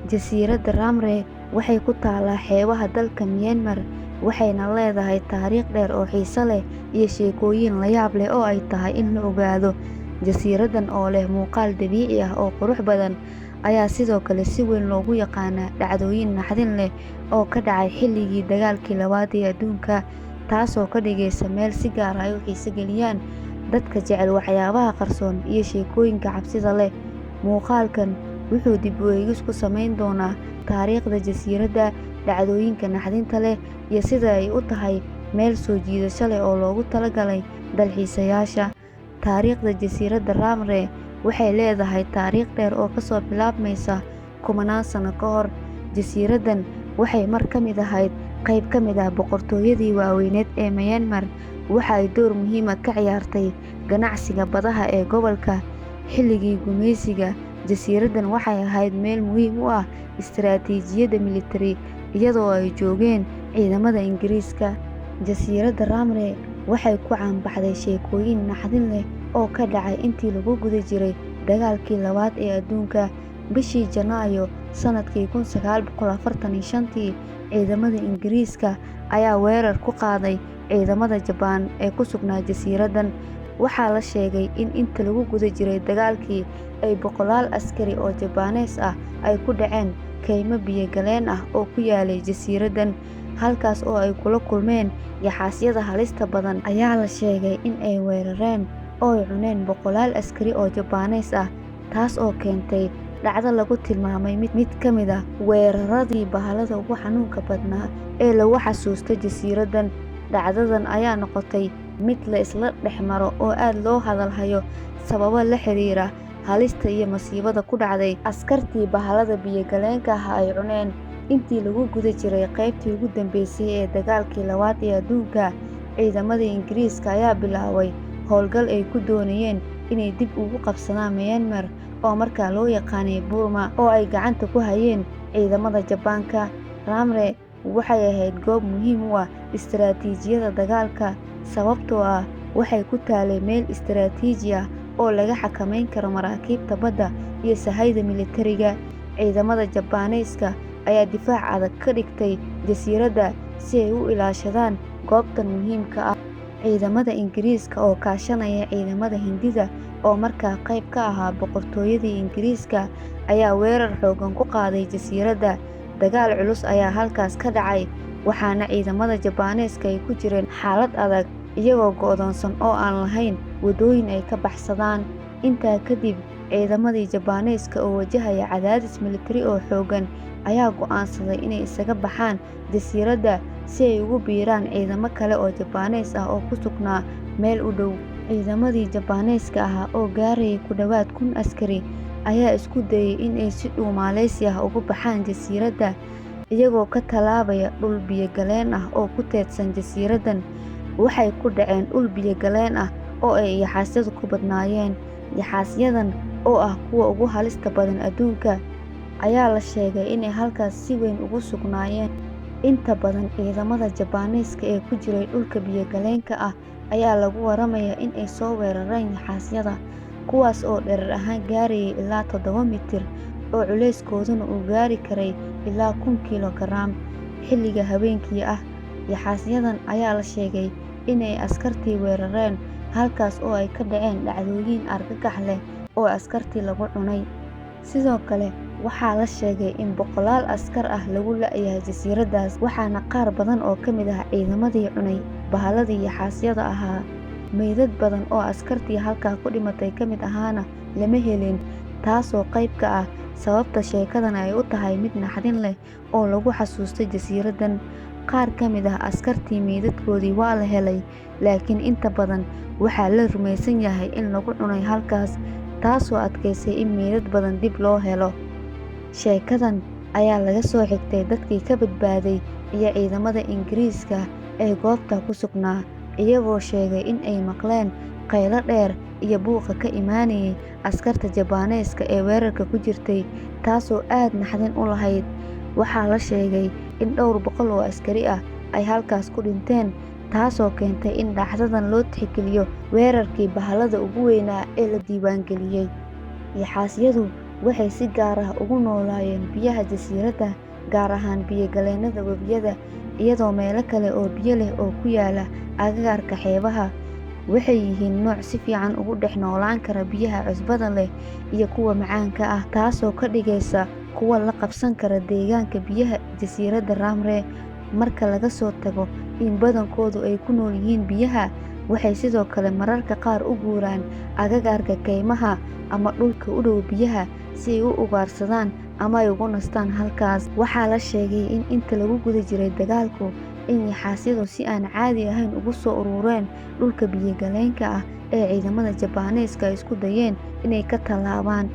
Jasiiradda Ramre waxay ku taalaa xeebaha dalka Myanmar, waxayna leedahay taariikh dheer oo xiiso leh iyo sheekooyin la yaab leh oo ay tahay in la ogaado. Jasiiraddan oo leh muuqaal dabiici ah oo qurux badan, ayaa sidoo kale si weyn loogu yaqaanaa dhacdooyin naxdin leh oo ka dhacay xilligii dagaalkii labaad ee adduunka, taasoo ka dhigaysa meel si gaar ah ay u xiiso geliyaan dadka jecel waxyaabaha qarsoon iyo sheekooyinka cabsida leh. Muuqaalkan wuxuu dib u eegis ku samayn doonaa taariikhda jasiiradda, dhacdooyinka naxdinta leh, iyo sida ay u tahay meel soo jiidasho leh oo loogu talagalay dalxiisayaasha. Taariikhda jasiiradda Ramre waxay leedahay taariikh dheer oo kasoo bilaabmaysa kumanaan sano ka hor. Jasiiraddan waxay mar ka mid ahayd qayb ka mid ah boqortooyadii waaweyneed ee Myanmar, waxa ay door muhiim ah ka ciyaartay ganacsiga badaha ee gobolka. Xilligii gumeysiga, jasiiraddan waxay ahayd meel muhiim u ah istiraatiijiyadda militari, iyadoo ay joogeen ciidamada Ingiriiska. Jasiiradda Ramre waxay ku caan baxday sheekooyin naxdin leh oo ka dhacay intii lagu guda jiray dagaalkii labaad ee adduunka. Bishii Janaayo sanadkii 1945, ciidamada Ingiriiska ayaa weerar ku qaaday ciidamada Jabaan ee ku sugnaa jasiiraddan. Waxaa la sheegay in inta lagu guda jiray dagaalkii ay boqolaal askari oo Jabaanees ah ay ku dhaceen kaymo biyo-galeen ah oo ku yaalay jasiiraddan, halkaas oo ay kula kulmeen yaxaasyada halista badan. Ayaa la sheegay in ay weerareen oo ay cuneen boqolaal askari oo Jabaanees ah, taas oo keentay dhacdo lagu tilmaamay mid ka mid ah weeraradii bahalada ugu xanuunka badnaa ee lagu xasuusto jasiiraddan. Dhacdadan ayaa noqotay mid la isla dhex maro oo aad loo hadal hayo sababo la xiriira halista iyo masiibada ku dhacday askartii bahalada biyo-galeenka ah ay cuneen. Intii lagu guda jiray qaybtii ugu dambeysay ee dagaalkii labaad ee adduunka, ciidamada Ingiriiska ayaa bilaabay howlgal ay ku doonayeen inay dib ugu qabsadaan Myanmar oo markaa loo yaqaanay Burma, oo ay gacanta ku hayeen ciidamada Jabaanka. Ramre waxay ahayd goob muhiim u ah istiraatiijiyadda dagaalka, sababtoo ah waxay ku taalay meel istiraatiiji ah oo laga xakameyn karo maraakiibta badda iyo sahayda militariga. Ciidamada Jabaaneeska ayaa difaac adag ka dhigtay jasiiradda si ay u ilaashadaan goobtan muhiimka ah. Ciidamada Ingiriiska oo kaashanaya ciidamada Hindida oo markaa qayb ka ahaa boqortooyadii Ingiriiska ayaa weerar xooggan ku qaaday jasiiradda. Dagaal culus ayaa halkaas ka dhacay, waxaana ciidamada Jabaaneeska ay ku jireen xaalad adag, iyagoo go'doonsan oo aan lahayn wadooyin ay ka baxsadaan. Intaa kadib, ciidamadii Jabaaneeska oo wajahaya cadaadis militari oo xooggan ayaa go'aansaday inay isaga baxaan jasiiradda si ay ugu biiraan ciidamo kale oo Jabaanees ah oo ku sugnaa meel u dhow. Ciidamadii Jabaaneeska ahaa oo gaarayay ku dhawaad 1,000 askari ayaa isku dayay in ay si dhuumaaleysi ah uga baxaan jasiiradda, iyagoo ka tallaabaya dhul biyo-galeen ah oo ku teedsan jasiiraddan. Waxay ku dhaceen dhul biyo-galeen ah oo ay yaxaasyadu ku badnaayeen. Yaxaasyadan oo ah kuwa ugu halista badan adduunka, ayaa la sheegay inay halkaas si weyn ugu sugnaayeen. Inta badan ciidamada Jabaaneeska ee ku jiray dhulka biyo-galeenka ah ayaa lagu waramayaa in ay soo weerareen yaxaasyada, kuwaas oo dherer ahaan gaarayay ilaa 7 mitir oo culeyskooduna uu gaari karay ilaa 1,000 kiilogaraam. Xilliga habeenkii ah, yaxaasyadan ayaa la sheegay inay askartii weerareen, halkaas oo ay ka dhaceen dhacdooyin argagax leh oo askartii lagu cunay. Sidoo kale, waxaa la sheegay in boqolaal askar ah lagu la'yahay jasiiraddaas, waxaana qaar badan oo ka mid ah ciidamadii cunay bahaladii yaxaasyada ahaa. Meydad badan oo askartii halkaa ku dhimatay ka mid ahaana lama helin, taasoo qayb ka ah sababta sheekadan ay u tahay mid naxdin leh oo lagu xasuusto jasiiraddan. Qaar ka mid ah askartii meydadkoodii waa la helay, laakiin inta badan waxaa la rumaysan yahay in lagu cunay halkaas, taasoo adkaysay in meydad badan dib loo helo. Sheekadan ayaa laga soo xigtay dadkii ka badbaaday iyo ciidamada Ingiriiska ee goobta ku sugnaa, iyagoo sheegay in ay maqleen qaylo dheer iyo buuqa ka imaanayay askarta Jabaaneeska ee weerarka ku jirtay, taasoo aad naxdin u lahayd. Waxaa la sheegay in dhowr boqol oo askari ah ay halkaas ku dhinteen, taasoo keentay in dhacdadan loo tixgeliyo weerarkii bahalada ugu weynaa ee la diiwaangeliyay. Yaxaasyadu waxay si gaar ah ugu noolaayeen biyaha jasiiradda, gaar ahaan biyo-galeennada webiyada, iyadoo meelo kale oo biyo leh oo ku yaala agagaarka xeebaha. Waxay yihiin nooc si fiican ugu dhex noolaan kara biyaha cusbada leh iyo kuwa macaanka ah, taasoo ka dhigaysa kuwo la qabsan kara deegaanka biyaha jasiiradda Ramree. Marka laga soo tago in badankoodu ay ku nool yihiin biyaha, waxay sidoo kale mararka qaar u guuraan agagaarka kaymaha ama dhulka u dhow biyaha si ay u ugaarsadaan ama ay ugu nastaan halkaas. Waxaa la sheegay in inta lagu guda jiray dagaalku, in yaxaasyadu si aan caadi ahayn ugu soo urureen dhulka biyo-galeenka ah ee ciidamada Jabbaaniiska ay isku dayeen inay ka tallaabaan.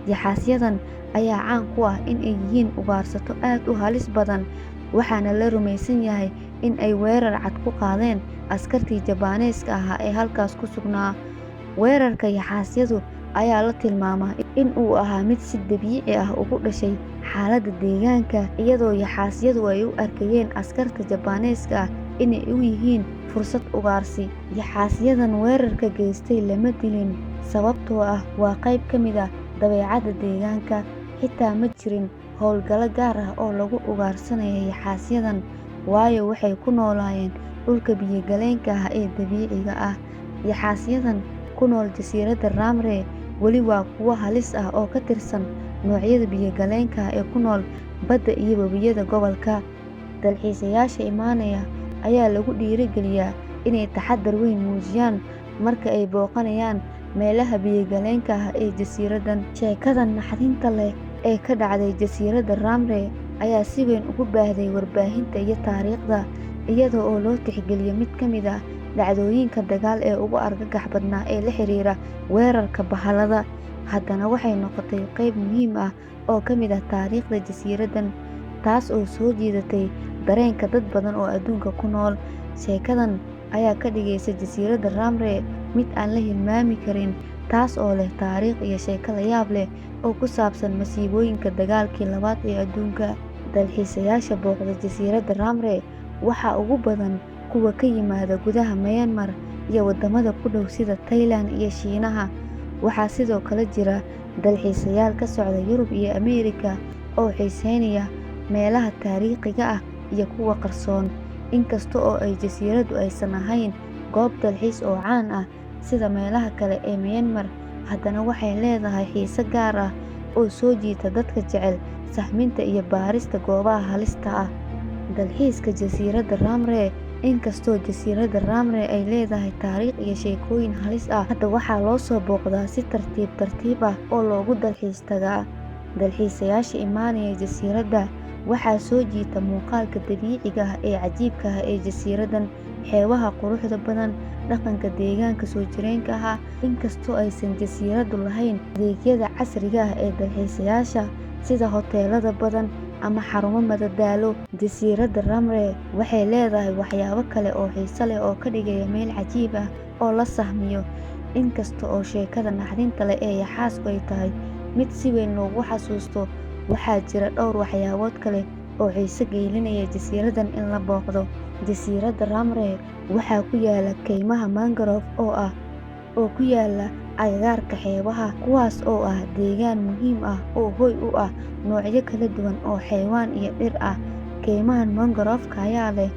Yaxaasyadan ayaa caan ku ah in ay yihiin ugaarsato aad u halis badan, waxaana la rumaysan yahay in ay weerar cad ku qaadeen askartii Jabbaaniiska ahaa ee halkaas ku sugnaa. Weerarka yaxaasyadu ayaa la tilmaamaa in uu ahaa mid si dabiici ah ugu dhashay xaaladda deegaanka, iyadoo yaxaasyadu ay u arkayeen askarta Jabbaaniiska ah inay u yihiin fursad ugaarsi. Yaxaasyadan weerarka geystay lama dilin, sababtoo ah waa qayb ka mid ah dabeecadda deegaanka. Xitaa ma jirin howlgallo gaar ah oo lagu ugaarsanayay yaxaasyadan, waayo waxay ku noolaayeen dhulka biyo-galeenka ah ee dabiiciga ah. Yaxaasyadan ku nool jasiiradda Ramree weli waa kuwo halis ah oo ka tirsan noocyada biyo-galeenka ah ee ku nool badda iyo webiyada gobolka. Dalxiisayaasha imaanaya ayaa lagu dhiirrigeliyaa inay taxaddar weyn muujiyaan marka ay booqanayaan meelaha biyo-galeenka ah ee jasiiraddan. Sheekadan naxdinta leh ee ka dhacday jasiiradda Ramree ayaa si weyn ugu baahday warbaahinta iyo taariikhda, iyada oo loo tixgeliyo mid ka mid ah dhacdooyinka dagaal ee ugu argagax badnaa ee la xiriira weerarka bahallada. Haddana waxay noqotay qayb muhiim ah oo ka mid ah taariikhda jasiiraddan, taas oo soo jiidatay dareenka dad badan oo adduunka ku nool. Sheekadan ayaa ka dhigaysa jasiiradda Ramree mid aan la hilmaami karin, taas oo leh taariikh iyo sheeko la yaab leh oo ku saabsan masiibooyinka dagaalkii labaad ee adduunka. Dalxiisayaasha booqda jasiiradda Ramree waxaa ugu badan kuwa ka yimaada gudaha Myanmar iyo waddamada ku dhow sida Thailand iyo Shiinaha. Waxaa sidoo kale jira dalxiisayaal ka socda Yurub iyo Ameerika oo xiiseynaya meelaha taariikhiga ah iyo kuwa qarsoon. Inkasta oo ay jasiiraddu aysan ahayn goob dalxiis oo caan ah sida meelaha kale ee Myanmar, haddana waxay leedahay xiise gaar ah oo soo jiita dadka jecel sahminta iyo baarista goobaha halista ah. Dalxiiska jasiiradda Ramree. Inkastoo jasiiradda Ramree ay leedahay taariikh iyo sheekooyin halis ah, hadda waxaa loo soo booqdaa si tartiib tartiib ah oo loogu dalxiis tagaa. Dalxiisayaasha imaanaya jasiiradda waxaa soo jiita muuqaalka dabiiciga ah ee cajiibka ah ee jasiiraddan, xeebaha quruxda badan, dhaqanka deegaanka soo jireenka ah. Inkastoo aysan jasiiraddu lahayn adeegyada casriga ah ee dalxiisayaasha sida hoteelada badan ama xarumo madadaalo, jasiiradda Ramree waxay leedahay waxyaabo kale oo xiiso leh oo ka dhigaya meel cajiib ah oo la sahmiyo. Inkasta oo sheekada naxdinta leh ee yaxaasku ay tahay mid si weyn loogu xasuusto, waxaa jira dhowr waxyaabood kale oo xiiso gelinaya jasiiraddan in la booqdo. Jasiiradda Ramree waxaa ku yaala kaymaha mangrove oo ku yaala agagaarka xeebaha, kuwaas oo ah deegaan muhiim ah oo hoy u ah noocyo kala duwan oo xayawaan iyo dhir ah. Kaymahan mangrove-ka ayaa leh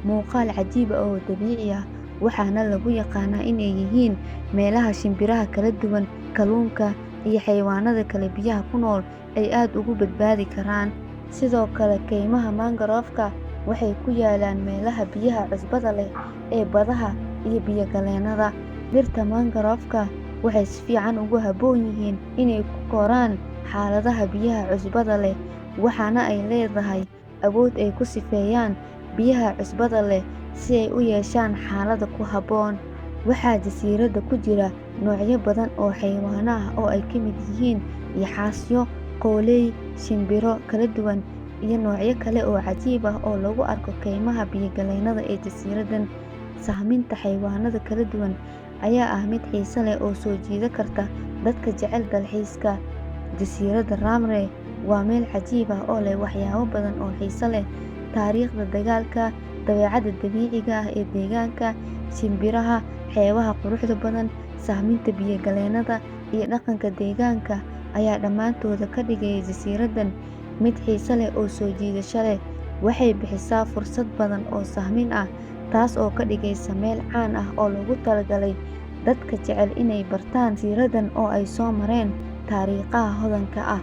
muuqaal cajiib ah oo dabiici ah, waxaana lagu yaqaanaa inay yihiin meelaha shimbiraha kala duwan, kalluunka, iyo xayawaanada kale biyaha ku nool ay aad ugu badbaadi karaan. Sidoo kale, kaymaha mangrove-ka waxay ku yaalaan meelaha biyaha cusbada leh ee badaha iyo biyo-galeennada. Dhirta mangrove-ka waxay si fiican ugu habboon yihiin inay ku koraan xaaladaha biyaha cusbada leh, waxaana ay leedahay awood ay ku sifeeyaan biyaha cusbada leh si ay u yeeshaan xaalad ku habboon. Waxaa jasiiradda ku jira noocyo badan oo xayawaanno ah oo ay ka mid yihiin yaxaasyo, qoolley, shimbiro kala duwan, iyo noocyo kale oo cajiib ah oo lagu arko kaymaha biyo-galeennada ee jasiiraddan. Sahminta xayawaanada kala duwan ayaa ah mid xiiso leh oo soo jiidan karta dadka jecel dalxiiska. Jasiiradda Ramree waa meel cajiib ah oo leh waxyaabo badan oo xiiso leh: taariikhda dagaalka, dabeecadda dabiiciga ah ee deegaanka, shimbiraha, xeebaha quruxda badan, sahminta biyo-galeennada, iyo dhaqanka deegaanka. ayaa dhammaantooda ka dhigaya jasiiraddan mid xiiso leh oo soo jiidasho leh. Waxay bixisaa fursad badan oo sahmin ah, taas oo ka dhigaysa meel caan ah oo loogu talagalay dadka jecel inay bartaan jasiiraddan oo ay soo mareen taariikhaha hodanka ah.